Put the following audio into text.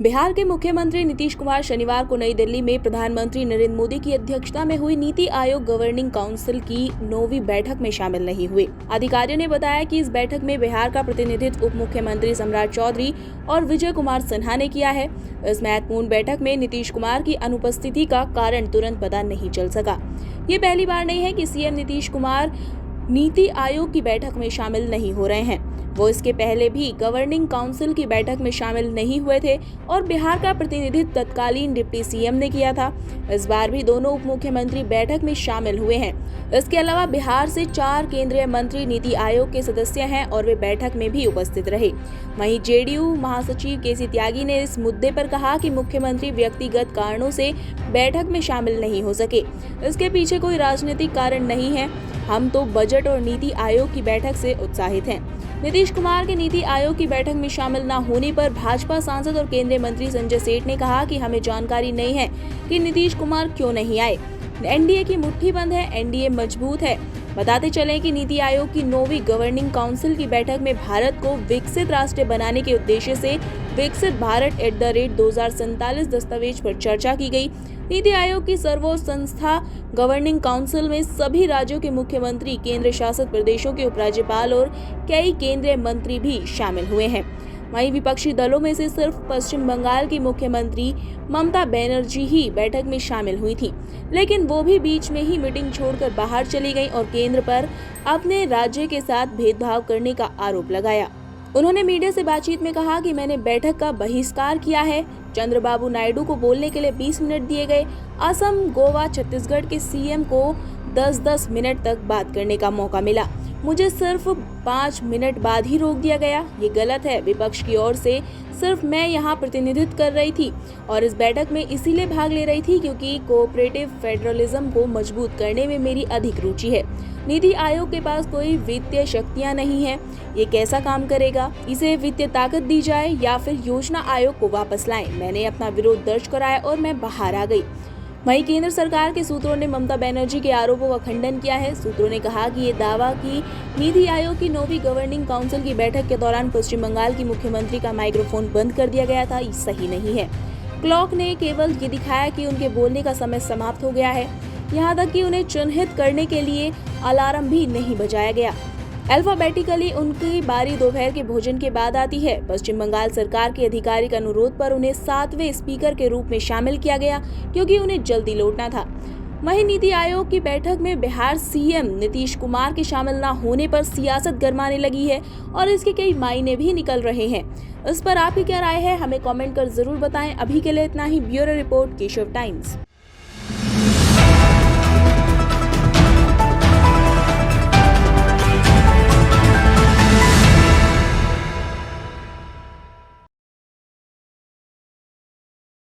बिहार के मुख्यमंत्री नीतीश कुमार शनिवार को नई दिल्ली में प्रधानमंत्री नरेंद्र मोदी की अध्यक्षता में हुई नीति आयोग गवर्निंग काउंसिल की 9वीं बैठक में शामिल नहीं हुए। अधिकारियों ने बताया कि इस बैठक में बिहार का प्रतिनिधित्व उप मुख्यमंत्री सम्राट चौधरी और विजय कुमार सिन्हा ने किया है। इस महत्वपूर्ण बैठक में नीतीश कुमार की अनुपस्थिति का कारण तुरंत पता नहीं चल सका। ये पहली बार नहीं है कि सीएम नीतीश कुमार नीति आयोग की बैठक में शामिल नहीं हो रहे हैं। वो इसके पहले भी गवर्निंग काउंसिल की बैठक में शामिल नहीं हुए थे और बिहार का प्रतिनिधित्व तत्कालीन डिप्टी सीएम ने किया था। इस बार भी दोनों उप मुख्यमंत्री बैठक में शामिल हुए हैं। इसके अलावा बिहार से 4 केंद्रीय मंत्री नीति आयोग के सदस्य हैं और वे बैठक में भी उपस्थित रहे। वहीं जेडीयू महासचिव केसी त्यागी ने इस मुद्दे पर कहा कि मुख्यमंत्री व्यक्तिगत कारणों से बैठक में शामिल नहीं हो सके। इसके पीछे कोई राजनीतिक कारण नहीं है। हम तो बजट और नीति आयोग की बैठक से उत्साहित हैं। नीतीश कुमार के नीति आयोग की बैठक में शामिल न होने पर भाजपा सांसद और केंद्रीय मंत्री संजय सेठ ने कहा कि हमें जानकारी नहीं है कि नीतीश कुमार क्यों नहीं आए। एनडीए की मुट्ठी बंद है, एनडीए मजबूत है। बताते चलें कि नीति आयोग की 9वीं गवर्निंग काउंसिल की बैठक में भारत को विकसित राष्ट्र बनाने के उद्देश्य से विकसित भारत @2047 दस्तावेज पर चर्चा की गई। नीति आयोग की सर्वोच्च संस्था गवर्निंग काउंसिल में सभी राज्यों के मुख्यमंत्री, केंद्र शासित प्रदेशों के उपराज्यपाल और कई केंद्रीय मंत्री भी शामिल हुए हैं। वहीं विपक्षी दलों में से सिर्फ पश्चिम बंगाल की मुख्यमंत्री ममता बनर्जी ही बैठक में शामिल हुई थी, लेकिन वो भी बीच में ही मीटिंग छोड़कर बाहर चली गई और केंद्र पर अपने राज्य के साथ भेदभाव करने का आरोप लगाया। उन्होंने मीडिया से बातचीत में कहा कि मैंने बैठक का बहिष्कार किया है। चंद्रबाबू नायडू को बोलने के लिए 20 मिनट दिए गए। असम, गोवा, छत्तीसगढ़ के सीएम को 10-10 मिनट तक बात करने का मौका मिला। मुझे सिर्फ 5 मिनट बाद ही रोक दिया गया। ये गलत है। विपक्ष की ओर से सिर्फ मैं यहाँ प्रतिनिधित्व कर रही थी और इस बैठक में इसीलिए भाग ले रही थी क्योंकि कोऑपरेटिव फेडरलिज्म को मजबूत करने में मेरी अधिक रुचि है। नीति आयोग के पास कोई वित्तीय शक्तियाँ नहीं है। ये कैसा काम करेगा? इसे वित्तीय ताकत दी जाए या फिर योजना आयोग को वापस लाएं। मैंने अपना विरोध दर्ज कराया और मैं बाहर आ गई। वहीं केंद्र सरकार के सूत्रों ने ममता बनर्जी के आरोपों का खंडन किया है। सूत्रों ने कहा कि ये दावा कि नीति आयोग की 9वीं गवर्निंग काउंसिल की बैठक के दौरान पश्चिम बंगाल की मुख्यमंत्री का माइक्रोफोन बंद कर दिया गया था, ये सही नहीं है। क्लॉक ने केवल ये दिखाया कि उनके बोलने का समय समाप्त हो गया है। यहाँ तक कि उन्हें चिन्हित करने के लिए अलार्म भी नहीं बजाया गया। अल्फाबेटिकली उनकी बारी दोपहर के भोजन के बाद आती है। पश्चिम बंगाल सरकार के आधिकारिक अनुरोध पर उन्हें 7वें स्पीकर के रूप में शामिल किया गया क्योंकि उन्हें जल्दी लौटना था। वहीं नीति आयोग की बैठक में बिहार सीएम नीतीश कुमार के शामिल न होने पर सियासत गरमाने लगी है और इसके कई मायने भी निकल रहे हैं। इस पर आपकी क्या राय है? हमें कमेंट कर जरूर बताएं। अभी के लिए इतना ही। Bureau report, Keshav times.